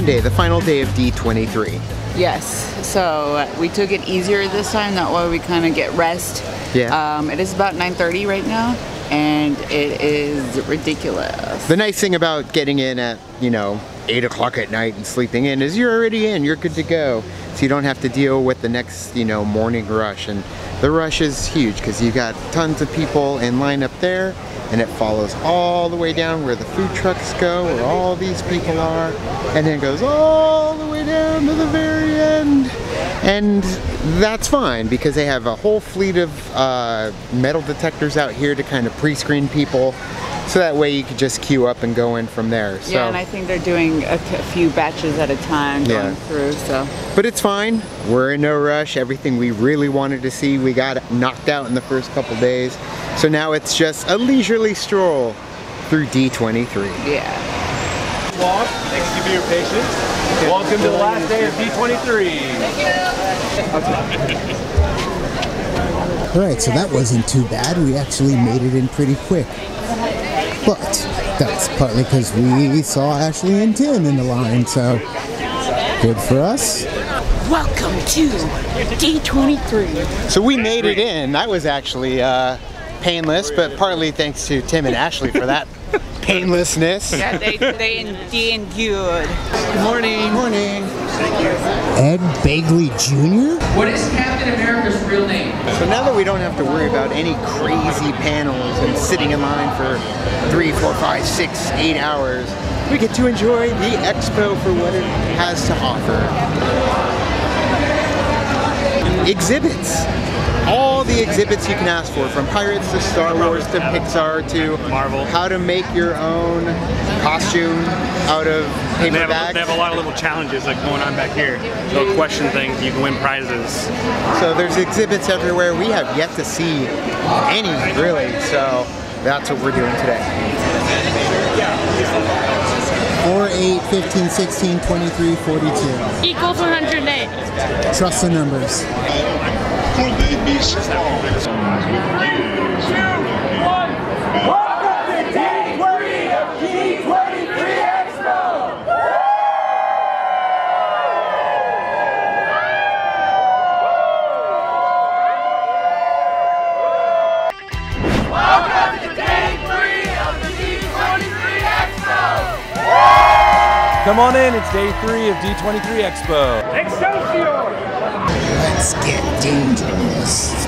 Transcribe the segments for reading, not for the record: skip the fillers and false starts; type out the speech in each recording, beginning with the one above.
Sunday, the final day of D23. Yes, so we took it easier this time, that way we kind of get rest. Yeah. It is about 9:30 right now, and it is ridiculous. The nice thing about getting in at, you know, 8 o'clock at night and sleeping in is you're already in, you're good to go. So you don't have to deal with the next, you know, morning rush. And the rush is huge because you've got tons of people in line up there, and it follows all the way down where the food trucks go, where all these people are, and then it goes all the way down to the very end. And that's fine because they have a whole fleet of metal detectors out here to kind of pre-screen people, so that way you could just queue up and go in from there. So, yeah, and I think they're doing a few batches at a time going through, so. But it's fine, we're in no rush. Everything we really wanted to see, we got knocked out in the first couple days. So now it's just a leisurely stroll through D23. Yeah. Thanks for your patience. Welcome to the last day of D23. Thank you. Alright, so that wasn't too bad. We actually made it in pretty quick. But that's partly because we saw Ashley and Tim in the line, so good for us. Welcome to D23. So we made it in. That was actually painless, but partly thanks to Tim and Ashley for that painlessness. Yeah, they endured. Good morning. Good morning. Ed Begley Jr.? What is Captain America's real name? So now that we don't have to worry about any crazy panels and sitting in line for 3, 4, 5, 6, 8 hours, we get to enjoy the Expo for what it has to offer. Exhibits. All the exhibits you can ask for, from Pirates to Star Wars to Pixar to Marvel. How to make your own costume out of paper bags. They have a lot of little challenges like going on back here. They'll question things, you can win prizes. So there's exhibits everywhere. We have yet to see any, really, so that's what we're doing today. 4, 8, 15, 16, 23, 42. Equals 108. Trust the numbers. Welcome to day 3 of D23 Expo! Welcome to day 3 of the D23 Expo! Come on in, it's day 3 of D23 Expo. Excelsior! Let's get dangerous.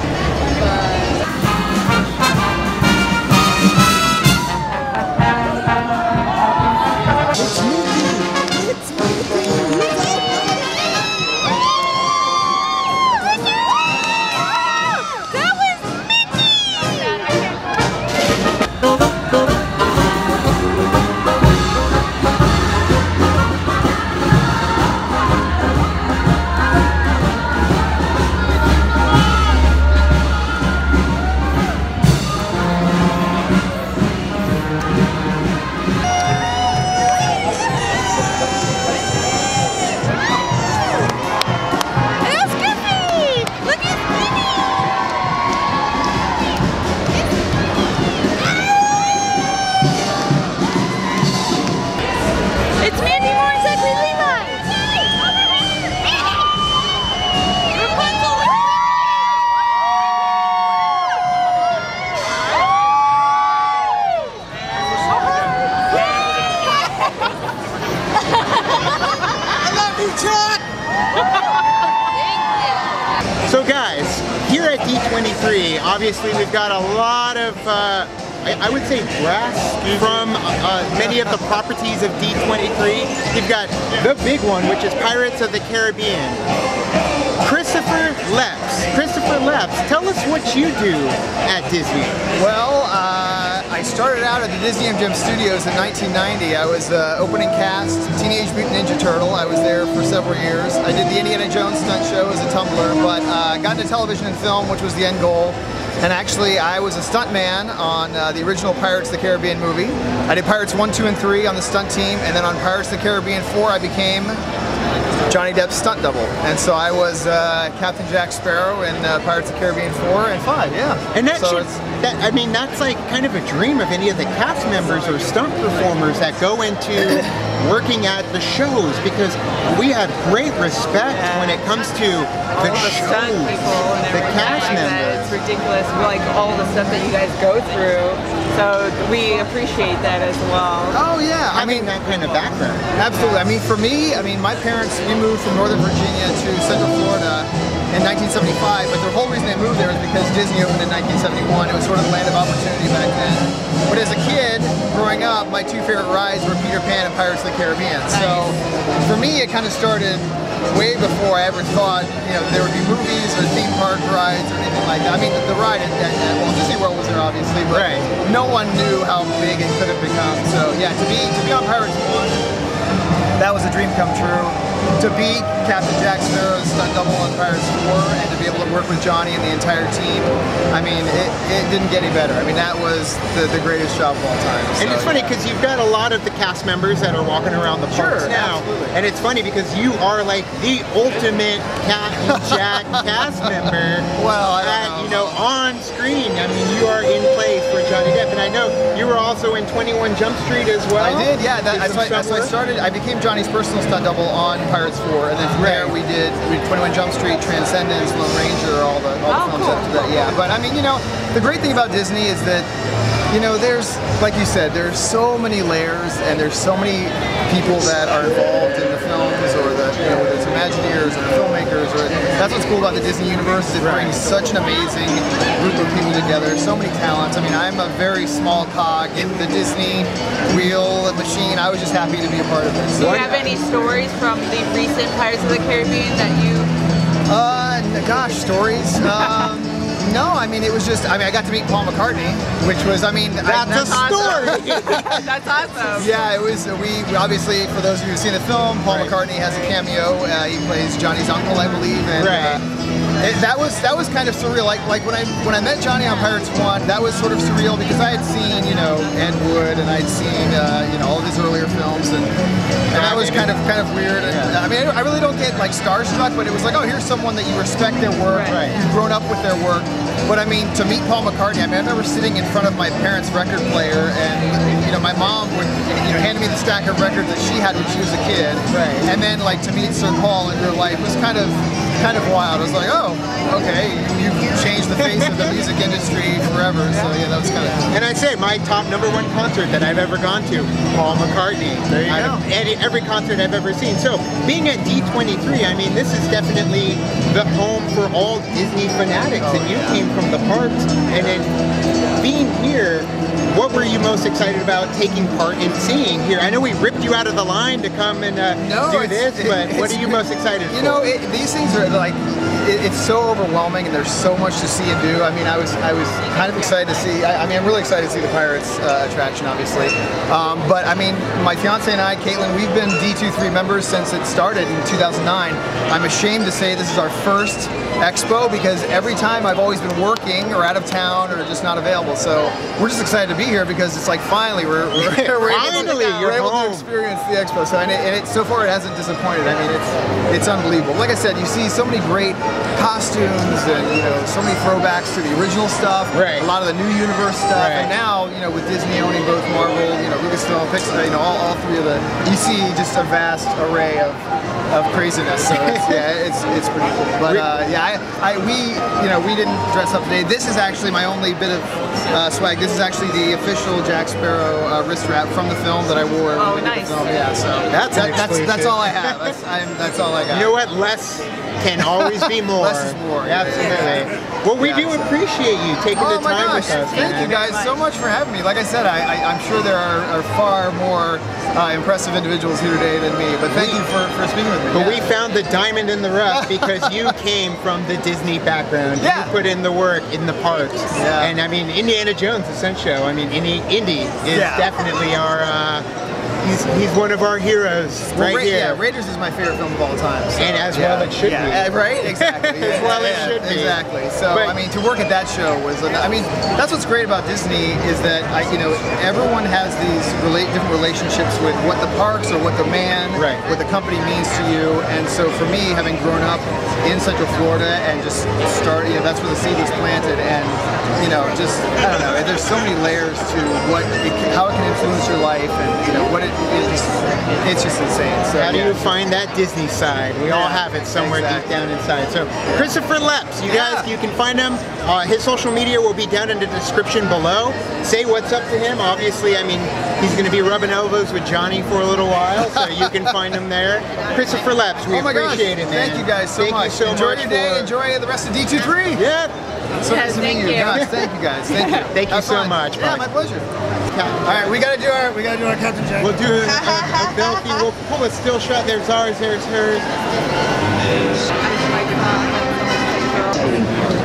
It's Mickey! It's Mickey! That was Mickey! So guys, here at D23, obviously we've got a lot of, I would say, brass from many of the properties of D23. You've got the big one, which is Pirates of the Caribbean. Christopher Leps. Christopher Leps, tell us what you do at Disney. Well, I started out at the Disney MGM Studios in 1990. I was opening cast Teenage Mutant Ninja Turtle. I was there for several years. I did the Indiana Jones stunt show as a tumbler, but got into television and film, which was the end goal. And actually, I was a stuntman on the original Pirates of the Caribbean movie. I did Pirates 1, 2, and 3 on the stunt team, and then on Pirates of the Caribbean 4, I became Johnny Depp's stunt double. And so I was Captain Jack Sparrow in Pirates of the Caribbean 4 and 5, yeah. And that so I mean, that's like kind of a dream of any of the cast members or stunt performers that go into working at the shows, because we have great respect when it comes to the stunt shows, people and the everything cast like that. members. It's ridiculous, like all the stuff that you guys go through. So we appreciate that as well. Oh yeah, I Having mean that kind of background. absolutely. I mean for me, my parents, we moved from Northern Virginia to Central Florida in 1975, but the whole reason they moved there was because Disney opened in 1971. It was sort of the land of opportunity back then. But as a kid, growing up, my two favorite rides were Peter Pan and Pirates of the Caribbean. So for me, it kind of started way before I ever thought, there would be movies or theme park rides or anything like that. I mean, the ride at Disney World was there obviously, but no one knew how big it could have become. So yeah, to be on Pirates 1, that was a dream come true. To beat Captain Jack Sparrow's stunt double on Pirates 4 and to be able to work with Johnny and the entire team, I mean, it didn't get any better. I mean, that was the greatest job of all time. So, and it's funny because you've got a lot of the cast members that are walking around the parks now. Absolutely. And it's funny because you are like the ultimate Captain Jack cast member. Well, I don't know. On screen. I mean, you are in place for Johnny Depp. And I know you were also in 21 Jump Street as well. I did, yeah. That's why I started. I became Johnny's personal stunt double on Pirates 4, and then from there we did 21 Jump Street, Transcendence, Lone Ranger, all the films after that. Yeah, but I mean, the great thing about Disney is that there's, like you said, there's so many layers and there's so many people that are involved in the films, or whether it's Imagineers or filmmakers, or that's what's cool about the Disney universe. It brings such an amazing group of people together, so many talents. I mean, I'm a very small cog in the Disney wheel machine. I was just happy to be a part of it. Do you have any stories from the recent Pirates of the Caribbean that you... Gosh, stories? No, I mean, it was just, I got to meet Paul McCartney, which was, that's a story! That's awesome. Yeah, it was, we obviously, for those of you who've seen the film, Paul McCartney has a cameo. He plays Johnny's uncle, I believe, and that was kind of surreal. Like when I met Johnny on Pirates 1, that was sort of surreal because I had seen, Ed Wood, and I'd seen, all of his earlier films, and that was kind of weird. And, I really don't get like starstruck, but it was like, oh, here's someone that you respect their work, you've grown up with their work. But to meet Paul McCartney, I remember sitting in front of my parents' record player, and my mom would, hand me the stack of records that she had when she was a kid, and then like to meet Sir Paul in real life was kind of wild. I was like, oh, okay, you've changed the face of the music industry forever. So yeah, that was kind of cool. And I'd say my top #1 concert that I've ever gone to, Paul McCartney. There you go. Every concert I've ever seen. So being at D23, this is definitely the home for all Disney fanatics. And you came from the parks, and then being here, what were you most excited about taking part in seeing here? I know we ripped you out of the line to come and do this, but what are you most excited for? These things are like, it's so overwhelming and there's so much to see and do. I mean, I was kind of excited to see, I'm really excited to see the Pirates attraction, obviously. But I mean, my fiance and I, Caitlin, we've been D23 members since it started in 2009. I'm ashamed to say this is our first Expo because every time I've always been working or out of town or just not available. So we're just excited to be here because it's like finally we're able to experience the Expo. So and so far it hasn't disappointed. I mean, it's unbelievable. Like I said, you see so many great costumes and so many throwbacks to the original stuff. A lot of the new universe stuff. And now with Disney owning both Marvel, Lucasfilm, Pixar, all three of you see just a vast array of craziness. So it's pretty cool. But we didn't dress up today. This is actually my only bit of swag. This is actually the official Jack Sparrow wrist strap from the film that I wore. Oh, nice. The film. Yeah, so that's all I have. That's all I got. You know what? Less can always be more. Less is more. Absolutely. Well, we do appreciate you taking the time with us. Thank you guys so much for having me. Like I said, I'm sure there are far more impressive individuals here today than me, but thank you for speaking with me. But we found the diamond in the rough because you came from the Disney background. You put in the work in the parks. And I mean, Indiana Jones, the Stunt Show, Indy is definitely our... He's one of our heroes here. Yeah, Raiders is my favorite film of all time. So, and as well it should be. Right? Exactly. As well it should be. Exactly. So, to work at that show was, that's what's great about Disney is that, everyone has these different relationships with what the parks or what the what the company means to you. And so for me, having grown up in Central Florida and just that's where the seed was planted. And, I don't know, there's so many layers to how it can influence your life and, what it it's just insane. So, how do you find that Disney side? We all have it somewhere deep down inside. So Christopher Leps, you guys, you can find him. His social media will be down in the description below. Say what's up to him. Obviously, I mean, he's going to be rubbing elbows with Johnny for a little while, so you can find him there. Christopher Leps, we appreciate it, man. Thank you guys so much. Enjoy your day. Enjoy the rest of D23. Yeah. So nice to meet you guys. Thank you guys. Thank you. Thank you so much. Yeah, my pleasure. All right, we gotta do our Captain Jack. We'll do a selfie. We'll pull a still shot. There's ours. There's hers.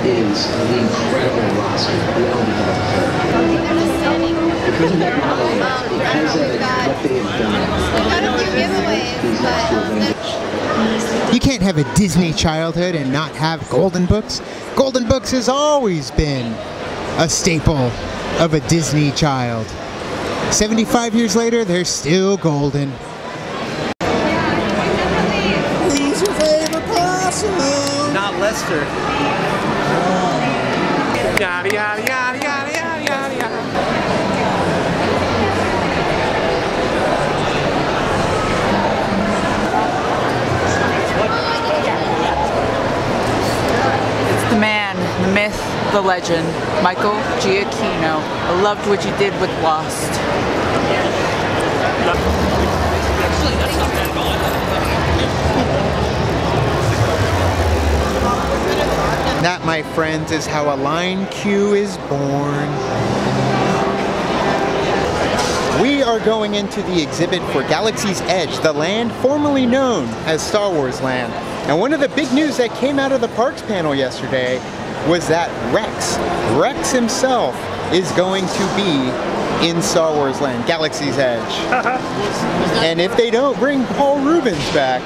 Is the incredible roster beyond because of that model, because of what they have done. You can't have a Disney childhood and not have Golden Books. Golden Books has always been a staple of a Disney child. 75 years later, they're still golden. Who's your favorite possum? Not Lester. Yada yada yada yada yada yada yada. It's the man, the myth, the legend, Michael Giacchino. I loved what you did with Lost. That, my friends, is how a line Q is born. We are going into the exhibit for Galaxy's Edge, the land formerly known as Star Wars Land. And one of the big news that came out of the parks panel yesterday was that Rex himself is going to be in Star Wars Land, Galaxy's Edge. And if they don't bring Paul Rubens back,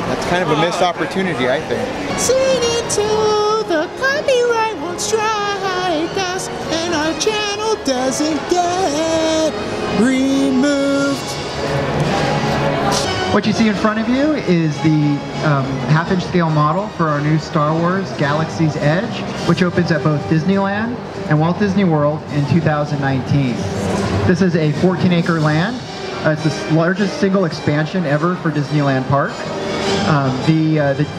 that's kind of a missed opportunity, I think. Sing it till the copyright won't strike us and our channel doesn't get removed. What you see in front of you is the half-inch scale model for our new Star Wars Galaxy's Edge, which opens at both Disneyland and Walt Disney World in 2019. This is a 14-acre land. It's the largest single expansion ever for Disneyland Park.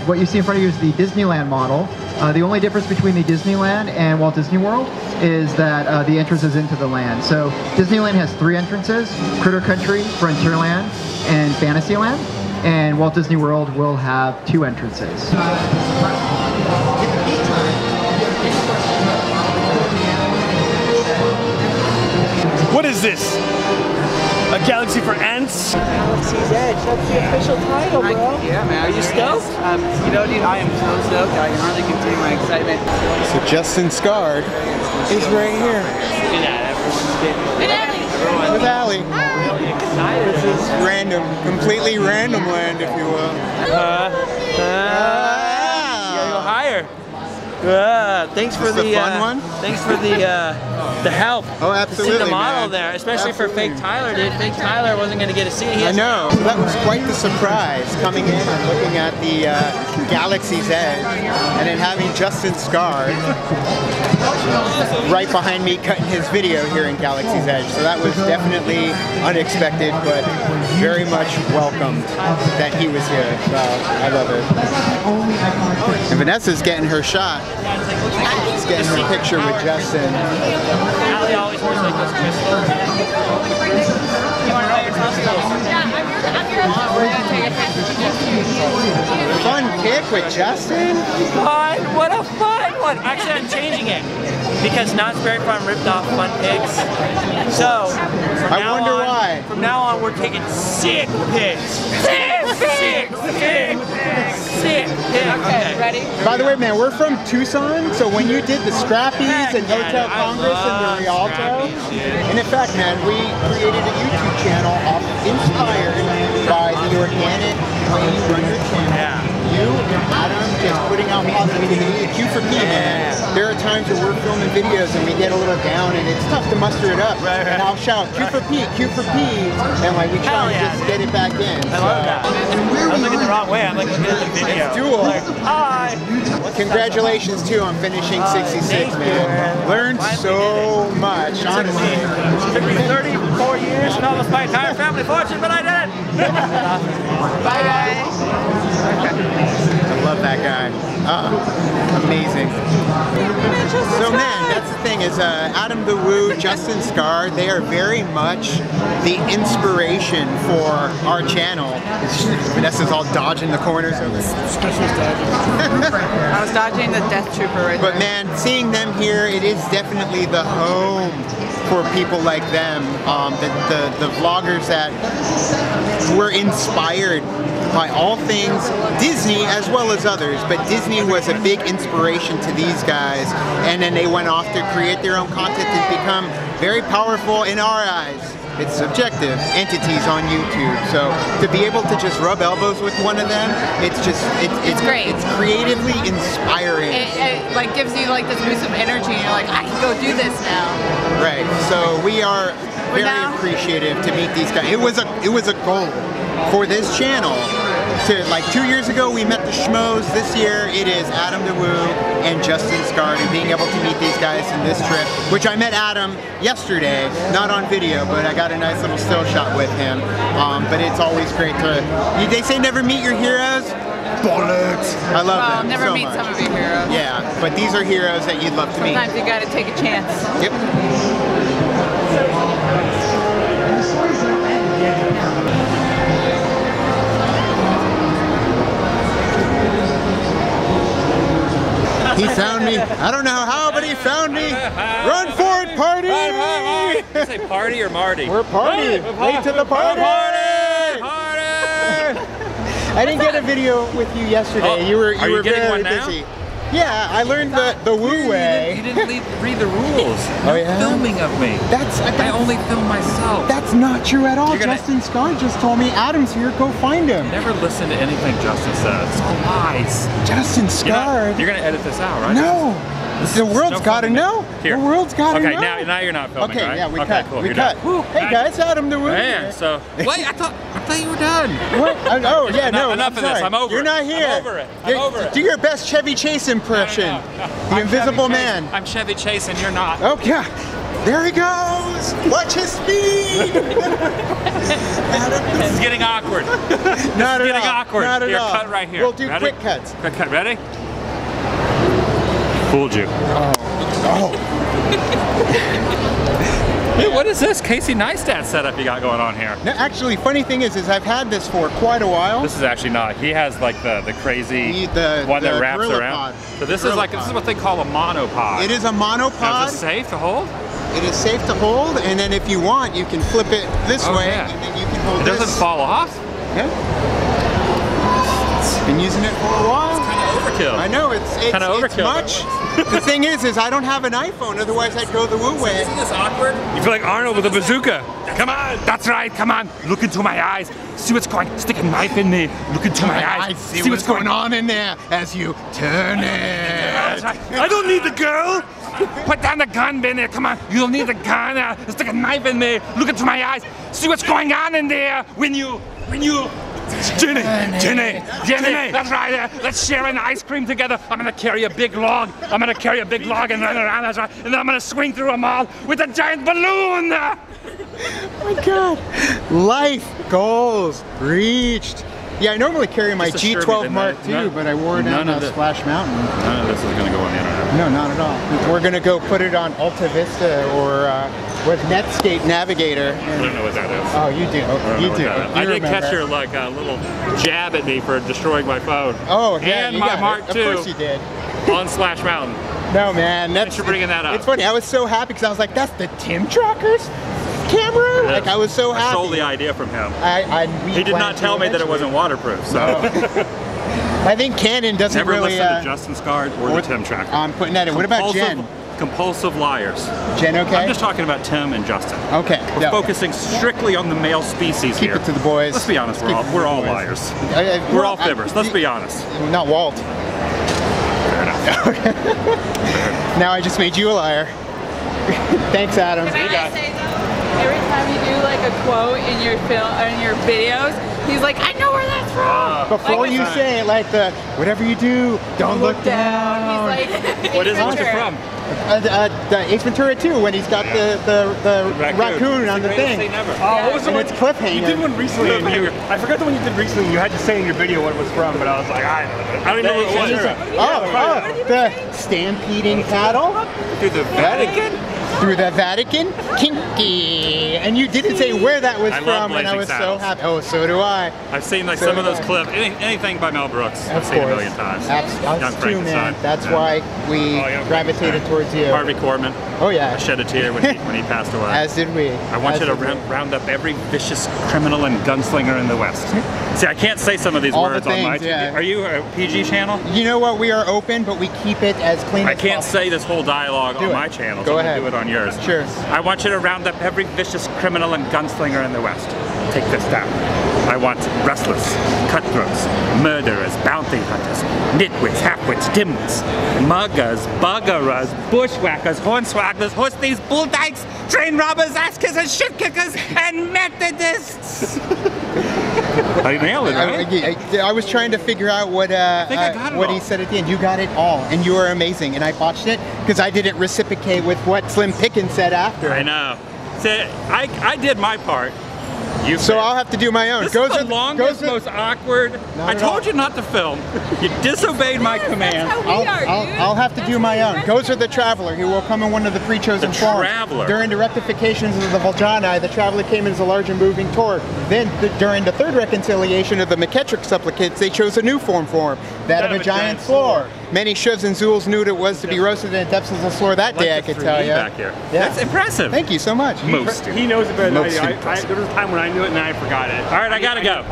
What you see in front of you is the Disneyland model. The only difference between the Disneyland and Walt Disney World is that the entrance is into the land. So Disneyland has 3 entrances: Critter Country, Frontierland, and Fantasyland. And Walt Disney World will have 2 entrances. What is this? A galaxy for ants? Galaxy's Edge, that's the official title, bro. Yeah, man. Are you stoked? You know, dude, I am so stoked. I can hardly contain my excitement. So Justin Scard is right here. Look at that, everyone's with Allie. really excited. This is random, completely random land, if you will. You gotta go higher. Thanks for the fun one. Thanks for the help. Oh, absolutely, to see the model man. there, especially Absolutely. for Fake Tyler, dude. Fake Tyler wasn't going to get a seat. I know. So that was quite the surprise, coming in and looking at the Galaxy's Edge, and then having Justin Scard right behind me cutting his video here in Galaxy's Edge. So that was definitely unexpected, but very much welcomed that he was here. So I love it. And Vanessa's getting her shot. She's getting her picture with Justin. Allie always wears like those crystals. You want to know your Fun pick with Justin? Fun? What a fun one! Actually, I'm changing it because Knott's Berry Farm ripped off Fun Pics. So, from now on, we're taking sick pics. Sick pics. Okay, ready? By the way, man, we're from Tucson, so when you did the Scrappies and Hotel Congress and the Rialto, and in fact, man, we created a YouTube channel inspired by the organic Plain Runner channel. Yeah. You and Adam just putting out positivity. Q for P, man. there are times where we're filming videos and we get a little down and it's tough to muster it up. Right. And I'll shout, Q for P, Q for P, and like we try to just get it back in. I love that. I was looking the wrong way. I'm like looking at the video. It's dual. Like, hi. Congratulations too on finishing 66, man. Learned so much, honestly. It took me 34 years and almost my entire family fortune, but I did it. Bye, guys. I love that guy. Amazing. So man, that's the thing is Adam the Woo, Justin Scar, they are very much the inspiration for our channel. Vanessa's all dodging the corners of this. I was dodging the Death Trooper right there. But man, seeing them here, it is definitely the home for people like them, the vloggers that were inspired by all things Disney as well as others, but Disney was a big inspiration to these guys, and then they went off to create their own content and become very powerful in our eyes. It's subjective entities on YouTube, so to be able to just rub elbows with one of them, it's great. It's creatively inspiring. It like gives you like this boost of energy, and you're like, I can go do this now. Right. So we are very appreciative to meet these guys. It was a goal for this channel. Like 2 years ago we met the Schmoes. This year it is Adam the Woo and Justin Scar, and being able to meet these guys in this trip, which I met Adam yesterday, not on video, but I got a nice little still shot with him. But it's always great to, they say never meet your heroes. Bollocks! I love them never so meet much. some of your heroes. Yeah, but these are heroes that you'd love to meet. Sometimes you gotta take a chance. Yep. He found me. I don't know how, but he found me. Run for it, party! Did you say party or Marty? We're party. Late to the party. Party! I didn't get a video with you yesterday. You were very busy. Yeah, I learned the Woo way. You didn't read the rules. Oh yeah? Filming of me. I only film myself. That's not true at all. Justin Scar just told me Adam's here, go find him. Never listen to anything Justin says. It's all lies. Justin Scar. You're going to edit this out, right? No. The world's got to know. Here. The world's got to know. Okay, now you're not filming, okay, right? Yeah, we cut. Cool. We cut. Hey guys, Adam the Woo. Man, so wait, I thought you were done. What? Oh yeah, no. Enough of this. I'm over it. You're not here. I'm over it. I'm over it. Do your best Chevy Chase impression. The Invisible Man. I'm Chevy Chase and you're not. Okay. There he goes. Watch his speed. This is getting awkward. Not at all. Getting awkward. Not at all. Cut right here. We'll do Ready? quick cuts. Quick cut. Ready? Fooled you. Oh. Hey, what is this Casey Neistat setup you got going on here? No, actually, funny thing is I've had this for quite a while. This is actually not. He has like the crazy one that wraps around. So this is what they call a monopod. It is a monopod. Now, is it safe to hold? It is safe to hold, and then if you want, you can flip it this way, and then you can hold this. It doesn't fall off? Yeah. Been using it for a while. It's kind of overkill. I know, it's kind of overkill. Much. The thing is I don't have an iPhone, otherwise I'd go the Woo way. Isn't this awkward? You feel like Arnold with a bazooka. Come on. That's right, come on. Look into my eyes. See what's going, stick a knife in me. Look into my eyes. See what's going on in there as you turn it. That's right. I don't need the girl. Put down the gun, Benny. Come on. You don't need the gun. Stick a knife in me. Look into my eyes. See what's going on in there when you Jenny, that's right. Let's share an ice cream together. I'm gonna carry a big log. and run around. That's right. And then I'm gonna swing through a mall with a giant balloon. Oh my God. Life goals reached. Yeah, I normally carry my G12 Mark II, but I wore it on Splash Mountain. None of this is going to go on the internet. No, not at all. We're going to go put it on Alta Vista or with Netscape Navigator. I don't know what that is. Oh, you do. You do. I did catch your little jab at me for destroying my phone. Oh, yeah. And my Mark II. Of course you did. On Splash Mountain. No, man. Thanks for bringing that up. It's funny. I was so happy because I was like, that's the Tim Tracker's camera? Like, I was so happy. I stole the idea from him. He did not tell me that it wasn't waterproof, so. I think Canon doesn't Never really... listen to Justin Scar or the Tim Tracker. I'm putting that in. What about Jen? Compulsive liars. Jen, okay? I'm just talking about Tim and Justin. Okay. We're focusing strictly on the male species here. Keep it to the boys. Let's be honest, we're all liars. We're all fibbers. Let's be honest. Not Walt. Fair enough. Now I just made you a liar. Thanks, Adam. Can I say though, every time you do like a quote in your film or in your videos, he's like, I know where that's from. Before you say it, like the whatever you do, don't look down. He's like, what is it from? The Ace Ventura 2 when he's got the raccoon on the thing. Oh, what was the one? It's cliffhanger. You did one recently. I forgot the one you did recently. You had to say in your video what it was from, but I was like, I don't even know what it was. The stampeding cattle through the Vatican. Through the Vatican, kinky, and you didn't say where that was from, and I was so happy. Oh, so do I. I've seen like some of those clips. Anything by Mel Brooks, I've seen a million times. Us too, man. That's why we gravitated towards you. Harvey Korman. Oh yeah. I shed a tear when he passed away. As did we. I want you to round up every vicious criminal and gunslinger in the West. See, I can't say some of these words on my TV. Are you a PG channel? You know what? We are open, but we keep it as clean as possible. I can't say this whole dialogue on my channel. Go ahead. Do it on yours. Sure. I want you to round up every vicious criminal and gunslinger in the West. Take this down. I want restless, cutthroats, murderers, bounty hunters, nitwits, halfwits, dimwits, muggers, buggerers, bushwhackers, hornswagglers, horse thieves, bull dykes, train robbers, ass kissers, shit kickers, and Methodists. I nailed it, right? I was trying to figure out what he said at the end. You got it all, and you were amazing. And I botched it because I didn't reciprocate with what Slim Pickens said after. I know. See, I did my part. So I'll have to do my own. This is the longest, most awkward. I told you not to film. You disobeyed my command. I'll have to do my own. Gozer the Traveler. He will come in one of the pre-chosen forms. During the rectifications of the Voljani, the Traveler came in as a large and moving torque. Then, during the third reconciliation of the McKettrick supplicants, they chose a new form for him, that of a giant floor. Many shivs and zools knew what it was to be roasted in the depths of the floor that day, I could tell you. Back here. Yeah. That's impressive. Thank you so much. He knows it better than I do. There was a time when I knew it and I forgot it. All right, I gotta go.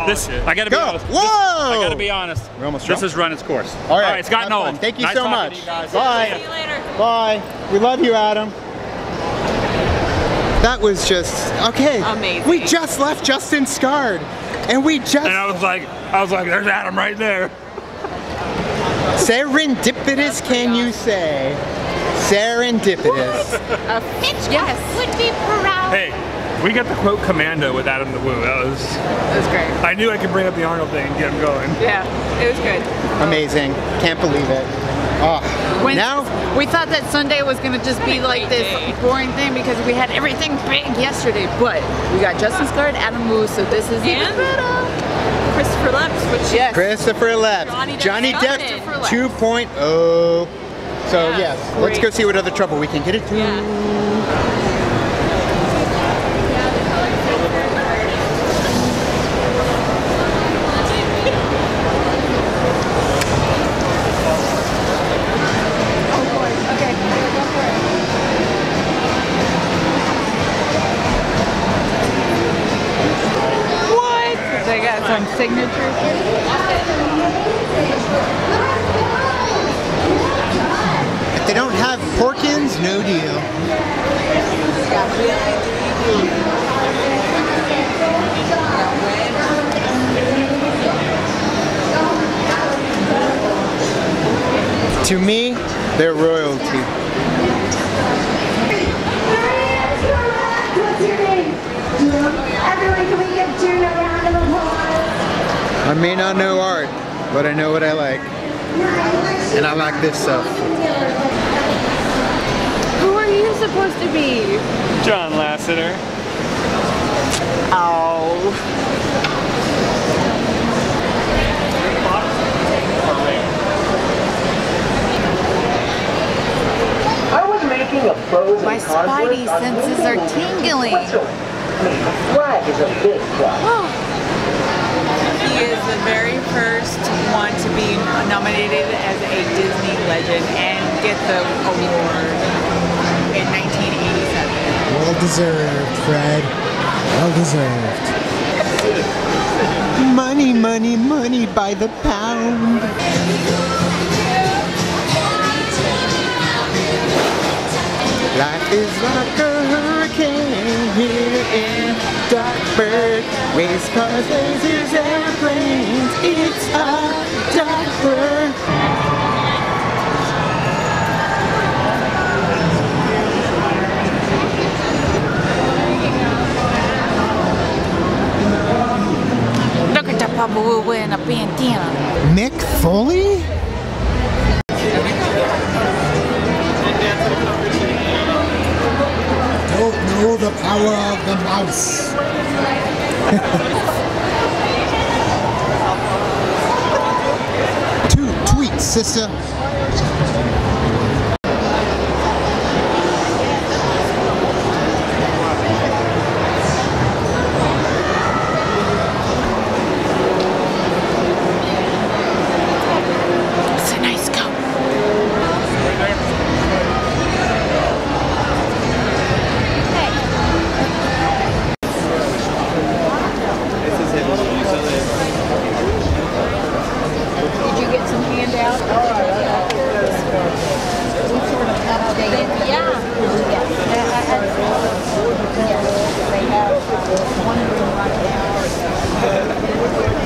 I gotta be honest. Whoa! I gotta be honest. We're almost This has run its course. All right, it's gotten old. Thank you nice so much. You guys. Bye. See you later. Bye. We love you, Adam. That was just okay. Amazing. We just left Justin scarred, and we just. And I was like, there's Adam right there. Serendipitous, can you say? Serendipitous. Yes. Would be proud. Hey, we got the quote commando with Adam the Woo. That was great. I knew I could bring up the Arnold thing and get him going. Yeah, it was good. Amazing. Can't believe it. Now we thought that Sunday was gonna just be like this boring thing because we had everything big yesterday, but we got Justin Scarred, Adam Woo, so this is even better. Christopher Leps, which Christopher Leps, Johnny Depp 2.0. So yes, let's go see what other trouble we can get into. They got some signatures. If they don't have Porkins, no deal. To me, they're royalty. Everyone, can we give June a round of applause? I may not know art, but I know what I like. And I like this stuff. Who are you supposed to be? John Lasseter. Oh. I was making a frozen My spidey senses are tingling. Flag is a big plus. He is the very first one to be nominated as a Disney legend and get the award in 1987. Well deserved, Fred. Well deserved. Money, money, money by the pound. Life is like a hurricane here in Darkburg. Race cars, lasers, airplanes. It's a Darkburg. bandana. Mick Foley? Don't know the power of the mouse. Two tweets, sister.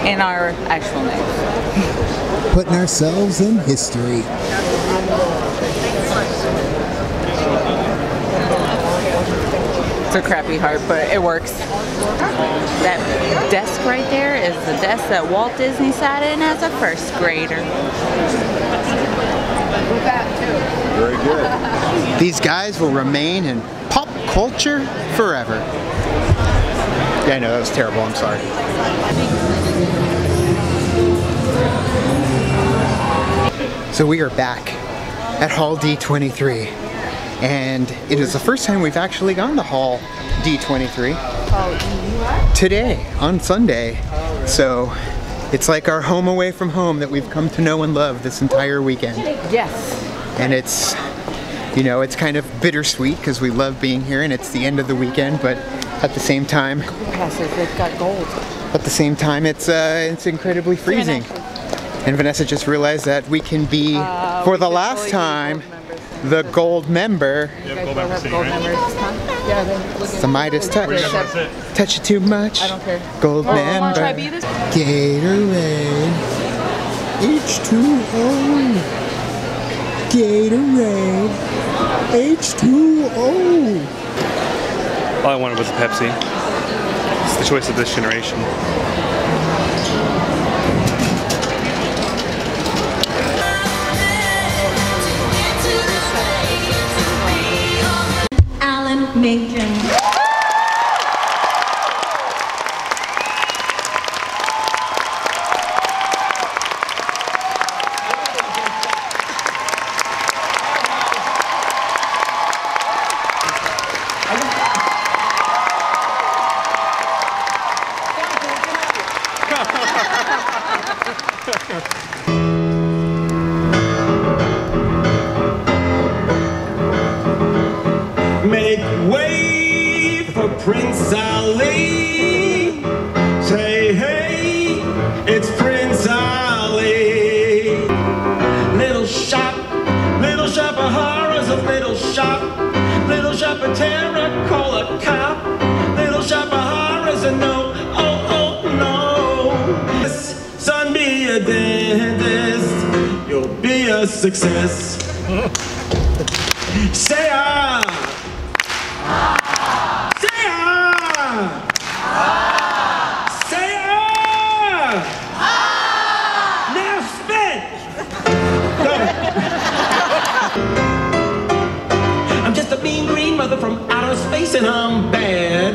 And our actual names. Putting ourselves in history. It's a crappy heart, but it works. That desk right there is the desk that Walt Disney sat in as a first grader. Very good. These guys will remain in pop culture forever. Yeah, I know, that was terrible, I'm sorry. So we are back at Hall D23, and it is the first time we've actually gone to Hall D23 today, on Sunday. So it's like our home away from home that we've come to know and love this entire weekend. Yes. And it's, you know, it's kind of bittersweet because we love being here and it's the end of the weekend, but at the same time, Passes, they've got gold. at the same time, it's incredibly freezing. And Vanessa just realized that we can be, for the last time, the gold member. You guys will have gold members this time? Yeah, It's the Midas touch. Touch it too much. I don't care. Gold member. Want to try be this? Gatorade. H2O. Gatorade. H2O. All I wanted was a Pepsi. It's the choice of this generation. Menken. Make way for Prince Ali. Say hey, it's Prince Ali. Little shop of horrors, a little shop of terror, call a cop. Little shop of horrors, and no, oh no. Son, be a dentist, you'll be a success. Say ah. Say ah! Say ah! Now spit! I'm just a mean green mother from outer space and I'm bad.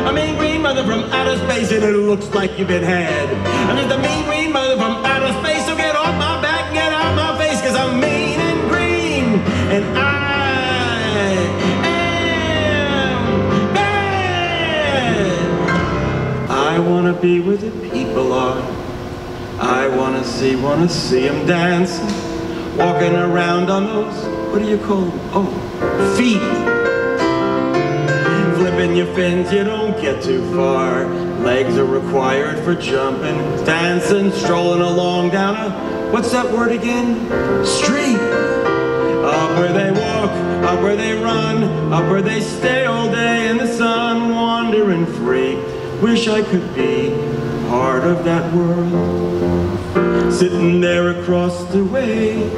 A mean green mother from outer space and it looks like you've been had. I'm just a mean green mother from outer space, so get off my back and get out my face, cause I'm mean and green and I wanna be where the people are. I wanna see them dancing, walking around on those, what do you call them? Oh, feet. Flipping your fins, you don't get too far. Legs are required for jumping, dancing, strolling along down a, what's that word again? Street. Up where they walk, up where they run, up where they stay all day in the sun, wandering free. Wish I could be part of that world. Sitting there across the way.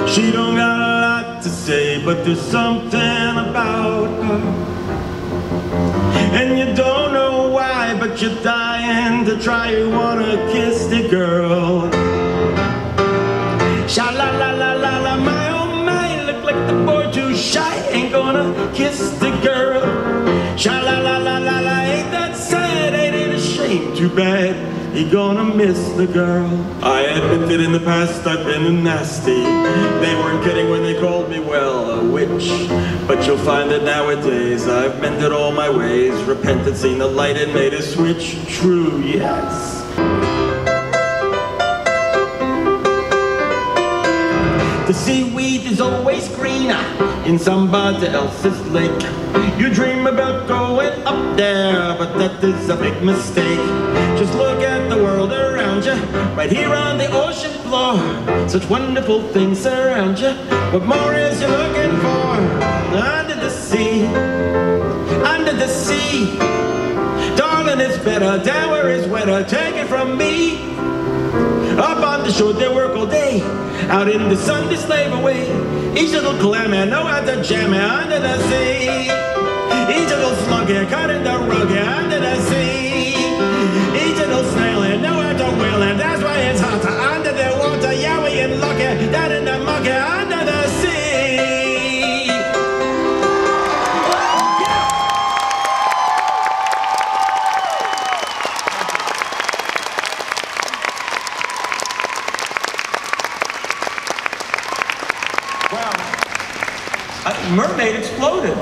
She don't got a lot to say, but there's something about her. And you don't know why, but you're dying to try. You wanna kiss the girl. Sha la la la la la, my oh my, look like the boy too shy. Ain't gonna kiss the girl. Sha la la la la la, ain't that sad? Ain't it a shame? Too bad. He gonna miss the girl. I admit that in the past I've been nasty. They weren't kidding when they called me, well, a witch. But you'll find that nowadays I've mended all my ways, repented, seen the light and made a switch. True, yes. The seaweed is always greener in somebody else's lake. You dream about going up there, but that is a big mistake. Just look at the world around you, right here on the ocean floor. Such wonderful things surround you. What more is you looking for? Under the sea, under the sea. Darling, it's better down where it's wetter. Take it from me. Up on the shore they work all day, out in the sun they slave away. Each little clammy know how to jam it under the sea. Each little sluggy caught in the rug under the sea. Each little snail know how to whale, and that's why it's hotter under the water. Yeah, we ain't lucky down in the mucky under the sea. Mermaid exploded.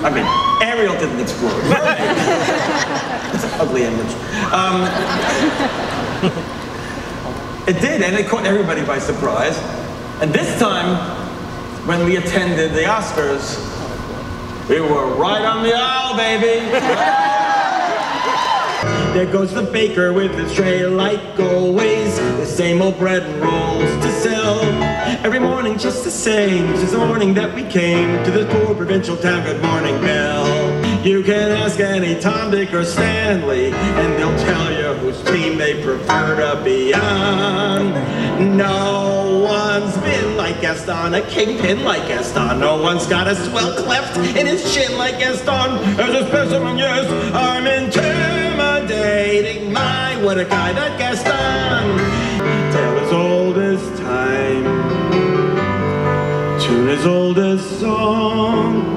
I mean, Ariel didn't explode. Mermaid. It's an ugly image. It did, and it caught everybody by surprise. And this time, when we attended the Oscars, we were right on the aisle, baby. There goes the baker with his tray like always. The same old bread and rolls to sell. Every morning just the same. Since the morning that we came to this poor provincial town. Good morning, Bell. You can ask any Tom, Dick, or Stanley, and they'll tell you whose team they prefer to be on. No one's been like Gaston, a kingpin like Gaston. No one's got a swell cleft in his chin like Gaston. As a specimen, yes, I'm intimidating. My, what a guy, that Gaston. Tale as old as time, tune as old as song.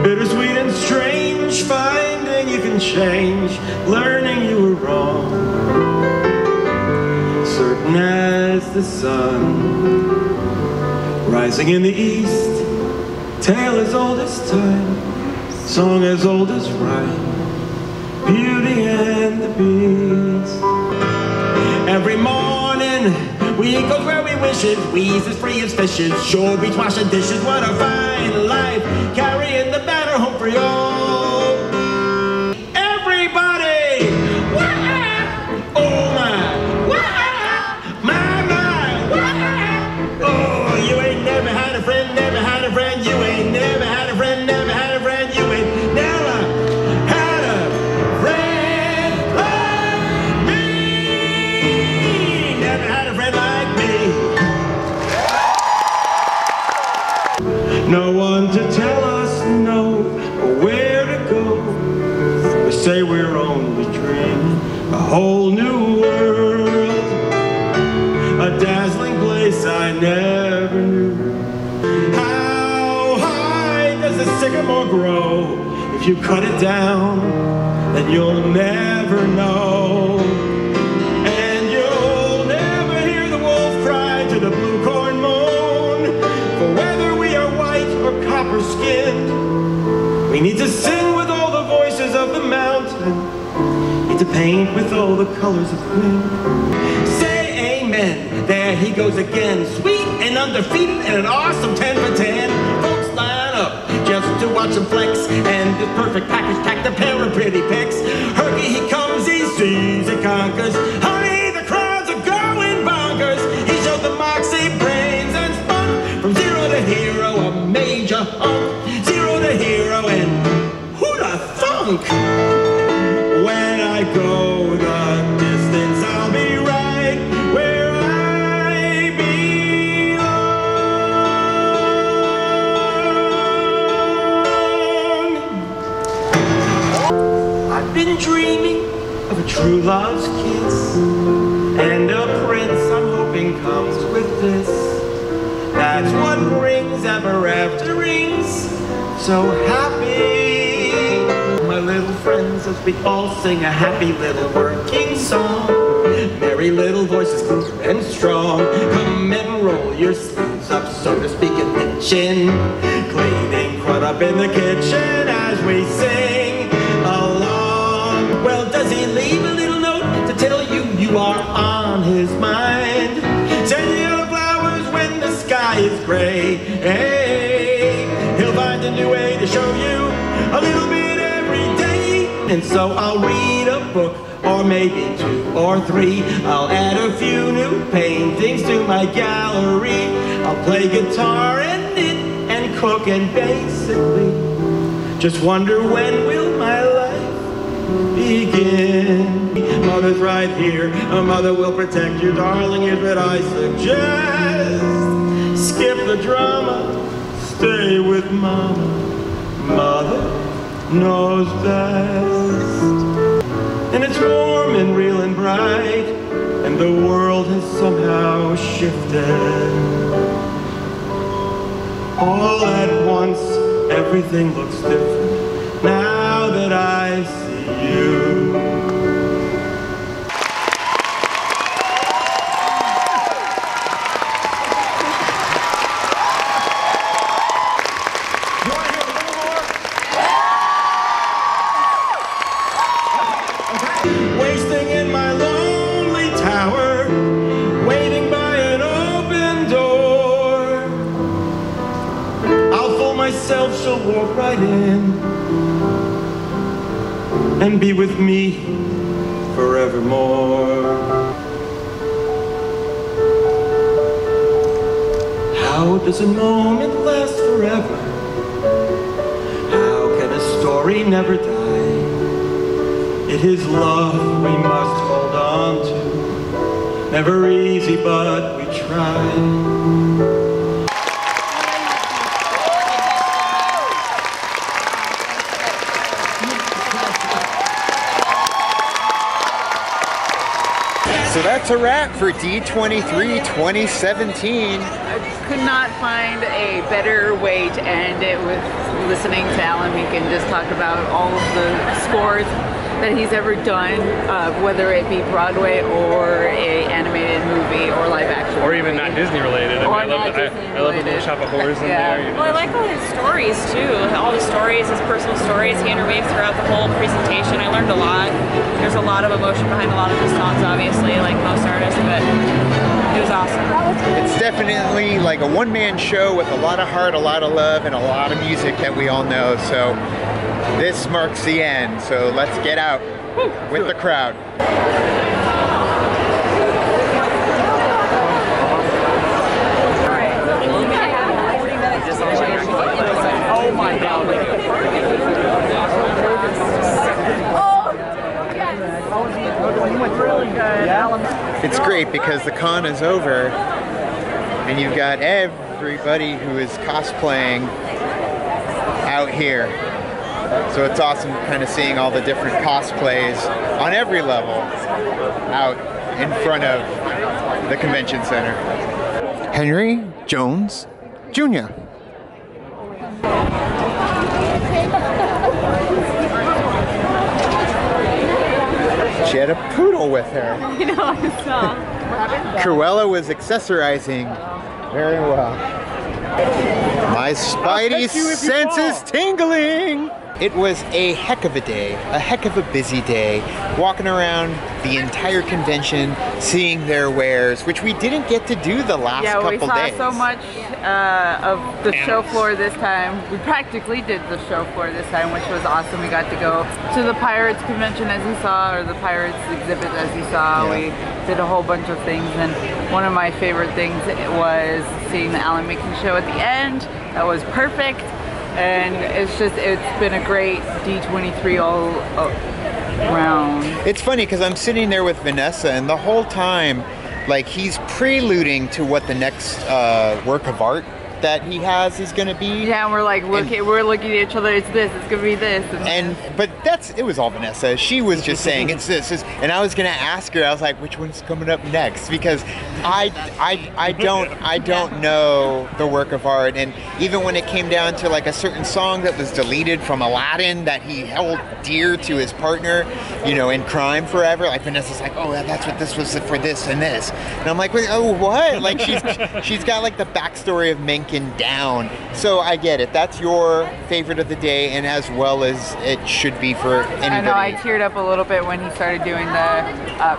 Bittersweet and strange, finding you can change, learning you were wrong. Certain as the sun, rising in the east. Tale as old as time, song as old as rhyme. Beauty and the Beast. Every morning we goes where we wish it. We's as free as fishes. Shore beach washing dishes. What a fine life, carrying the banner home for y'all. Everybody, wah! Oh my, wah! My, wah! Oh, you ain't never had a friend, never had a friend. You ain't never had a friend, never had a friend. You ain't never had a friend like me. Never had a friend like me. No one to tell us no, or where to go. We say we're only dreaming a whole new world, a dazzling place I never knew. How high does the sycamore grow? If you cut it down, then you'll never know. And you'll never hear the wolf cry to the blue corn moan. For whether we are white or copper skinned, we need to sing with all the voices of the mountain, need to paint with all the colors of wind. Say amen, there he goes again, sweet and undefeated and an awesome 10 for 10. Folks line up just to watch him flex, and this perfect package packed a pair of pretty pics. Herky he comes, he sees, he conquers. Honey, the crowds are going bonkers. He showed the moxie, brains and spunk. From zero to hero, a major hunk. Zero to hero, and who'da thunk? When I go the distance, I'll be right where I belong. I've been That's what brings ever after rings. So happy, my little friends, as we all sing a happy little working song. Merry little voices, clear and strong. Come and roll your sleeves up, so to speak, in the chin. Cleaning crud up in the kitchen as we sing along. Well, does he leave a little note to tell you you are on his mind? Send you flowers when the sky is gray. Hey, he'll find a new way to show you a little bit every day. And so I'll read a book, or maybe 2 or 3. I'll add a few new paintings to my gallery. I'll play guitar and knit and cook, and basically just wonder, when will my life begin? Mother's right here, a mother will protect you, darling. Here's what I suggest: skip the drama, stay with mama. Mother knows best. And it's warm and real and bright, and the world has somehow shifted. All at once, everything looks different now that I see you. Wasting in my lonely tower, waiting by an open door. I'll fool myself, she'll walk right in and be with me forevermore. How does a moment last forever? How can a story never die? It is love we must hold on to. Never easy, but we try. So that's a wrap for D23 2017. I could not find a better way to end it with listening to Alan Menken just talk about all of the scores that he's ever done, whether it be Broadway or a animated movie or live action. Or even not Disney related. I love the Little Shop of Horrors in there. You know. Well, I like all his stories too. All the stories, his personal stories he interweaves throughout the whole presentation. I learned a lot. There's a lot of emotion behind a lot of his songs, obviously, like most artists, but it was awesome. It's definitely like a one-man show with a lot of heart, a lot of love, and a lot of music that we all know. So this marks the end. So let's get out with the crowd. Oh my God. It's great because the con is over and you've got everybody who is cosplaying out here. So it's awesome kind of seeing all the different cosplays on every level out in front of the convention center. Henry Jones Jr. She had a poodle with her. I know, I saw. Cruella was accessorizing very well. My spidey senses tingling! It was a heck of a day, a heck of a busy day, walking around the entire convention, seeing their wares, which we didn't get to do the last couple days. Yeah, we saw so much of the show floor this time. We practically did the show floor this time, which was awesome. We got to go to the Pirates convention as you saw, or the Pirates exhibit as you saw. Yeah. We did a whole bunch of things, and one of my favorite things was seeing the Alan Menken show at the end. That was perfect. And it's been a great D23 all around. It's funny because I'm sitting there with Vanessa, and the whole time, like, he's preluding to what the next work of art that he has is gonna be. Yeah, and we're like, we're looking at each other. It's this. It's gonna be this. But it was all Vanessa. She was just saying it's this, and I was gonna ask her. I was like, which one's coming up next? Because I don't know the work of art, and even when it came down to like a certain song that was deleted from Aladdin that he held dear to his partner, you know, in crime forever. Like Vanessa's like, oh, that's what this was for this and this, and I'm like, wait, oh, what? Like she's got like the backstory of Menken down. So I get it. That's your favorite of the day, and as well as it should be for anybody. I know, I teared up a little bit when he started doing the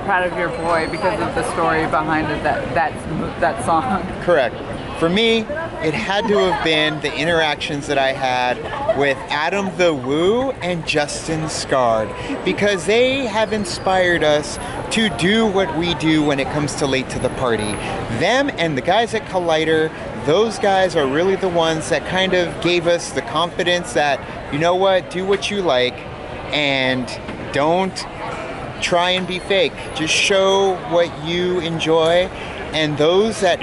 Proud of Your Boy because of the story behind it, that song. Correct. For me, it had to have been the interactions that I had with Adam the Woo and Justin Scarred, because they have inspired us to do what we do when it comes to Late to the Party. Them and the guys at Collider, those guys are really the ones that kind of gave us the confidence that, you know what, do what you like and don't try and be fake. Just show what you enjoy, and those that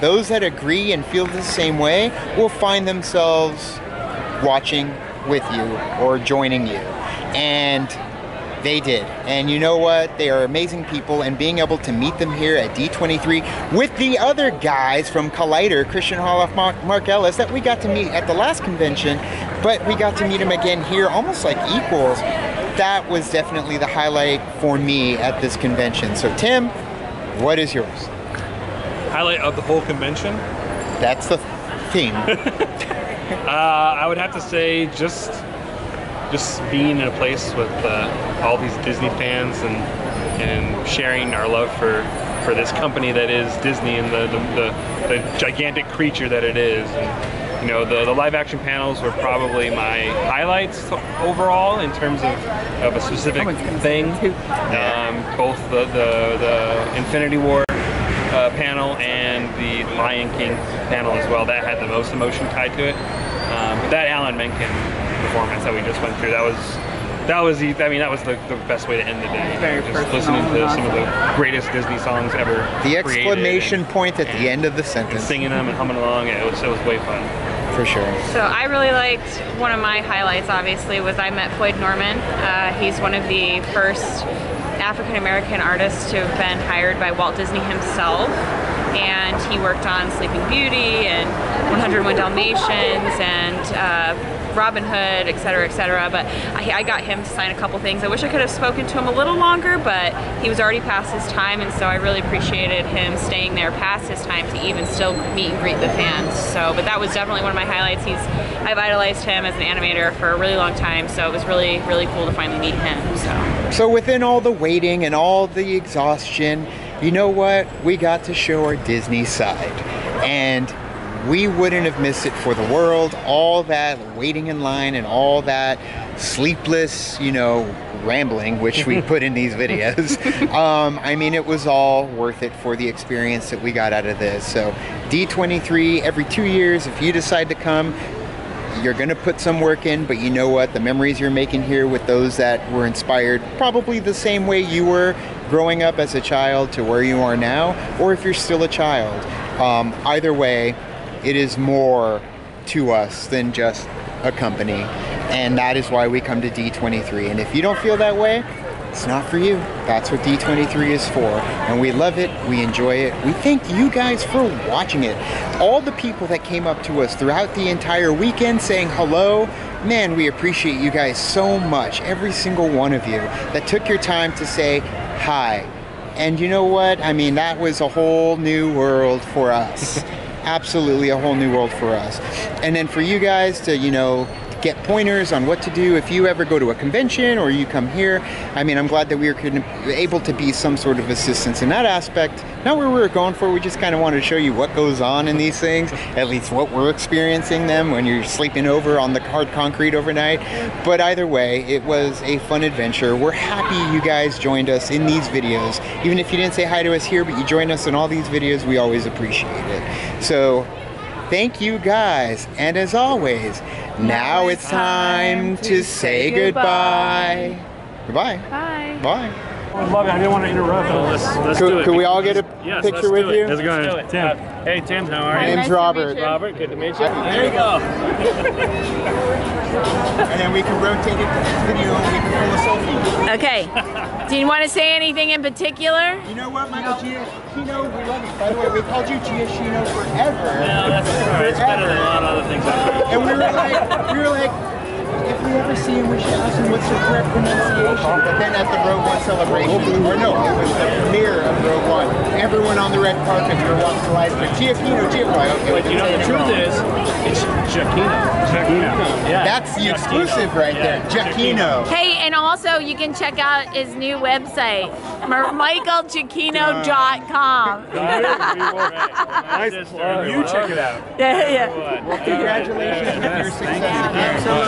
those that agree and feel the same way will find themselves watching with you or joining you. And they did. And you know what? They are amazing people, and being able to meet them here at D23 with the other guys from Collider, Christian Holoff, Mark Ellis, that we got to meet at the last convention, but we got to meet them again here almost like equals. That was definitely the highlight for me at this convention. So Tim, what is yours? Highlight of the whole convention? That's the theme. I would have to say just being in a place with all these Disney fans and sharing our love for this company that is Disney and the gigantic creature that it is. And, you know, the live action panels were probably my highlights overall in terms of a specific thing. Both the Infinity War panel and the Lion King panel as well. That had the most emotion tied to it. That Alan Menken performance that we just went through, that was the best way to end the day. Very just listening to some of the greatest Disney songs ever. The exclamation point at the end of the sentence. And singing them and humming along, it was way fun. For sure. So I really liked, one of my highlights obviously was I met Floyd Norman. He's one of the first African-American artists to have been hired by Walt Disney himself, and he worked on Sleeping Beauty and 101 Dalmatians and Robin Hood, etc., etc. But I got him to sign a couple things. I wish I could have spoken to him a little longer, but he was already past his time, and so I really appreciated him staying there past his time to even still meet and greet the fans. So, but that was definitely one of my highlights. I've idolized him as an animator for a really long time, so it was really, really cool to finally meet him. So within all the waiting and all the exhaustion, you know what? We got to show our Disney side, and we wouldn't have missed it for the world. All that waiting in line and all that sleepless, you know, rambling, which we put in these videos. I mean, it was all worth it for the experience that we got out of this. So D23, every 2 years, if you decide to come, you're gonna put some work in, but you know what? The memories you're making here with those that were inspired probably the same way you were growing up as a child to where you are now, or if you're still a child. Either way, it is more to us than just a company, and that is why we come to D23. And if you don't feel that way, it's not for you. That's what D23 is for, and we love it, we enjoy it. We thank you guys for watching it. All the people that came up to us throughout the entire weekend saying hello, man, we appreciate you guys so much. Every single one of you that took your time to say hi. And you know what? I mean, that was a whole new world for us. Absolutely a whole new world for us. And then for you guys to, you know, get pointers on what to do if you ever go to a convention or you come here. I mean, I'm glad that we were able to be some sort of assistance in that aspect. Not where we were going for, we just kind of wanted to show you what goes on in these things, at least what we're experiencing them when you're sleeping over on the hard concrete overnight. But either way, it was a fun adventure. We're happy you guys joined us in these videos. Even if you didn't say hi to us here, but you joined us in all these videos, we always appreciate it. So thank you guys, and as always, now it's time to say goodbye. Goodbye. Bye. Bye. I love it. I didn't want to interrupt. Let's do it. Could we all get a Yes, picture with you? How's it going? Let's do it. Tim. Hey, Tim, how are My you? name's Robert. Robert, good to meet you. There you go. And then we can rotate it to this video and we can pull a selfie. Okay. Do you want to say anything in particular? You know what, Michael? Giacchino, we love you. By the way, we called you Giacchino forever. No, that's all right. It's better than a lot of other things I've heard. And we were like, if we ever see him, we should ask him what's the correct pronunciation. But then at the Rogue One celebration, or no, it was the premiere of Rogue One, everyone on the red carpet were walking to life, but Giacchino. Okay, but you know, the truth is, it's Giacchino. Yeah. That's the exclusive right there, Giacchino. Hey, and also you can check out his new website, michaelgiacchino.com. Nice plug. You check it out. Yeah. Well, congratulations on your success again.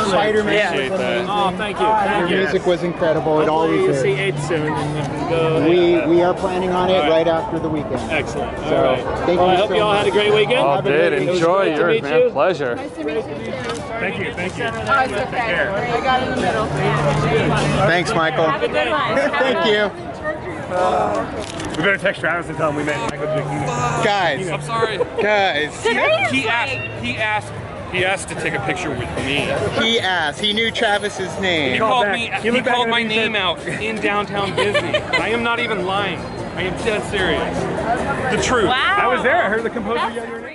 Spider-Man. Oh, thank you. Your music was incredible. It always is. See 8 soon, and we can go. We are planning on it right after the weekend. Excellent. So, all right. Thank well, you I hope so you all much. had a great weekend. All did. Enjoy yours, man. You. Pleasure. Nice to meet you too. Thank you. Thank you. Oh, it's okay. I got in the middle. Thanks, Michael. Have a good one. Thank you. We better text Travis and tell him we met Michael Giacchino. Guys. I'm sorry. Guys. He asked to take a picture with me. He asked. He knew Travis's name. He called my name out in downtown Disney. I am not even lying. I am dead serious. The truth. Wow. I was there. I heard the composer yell your name.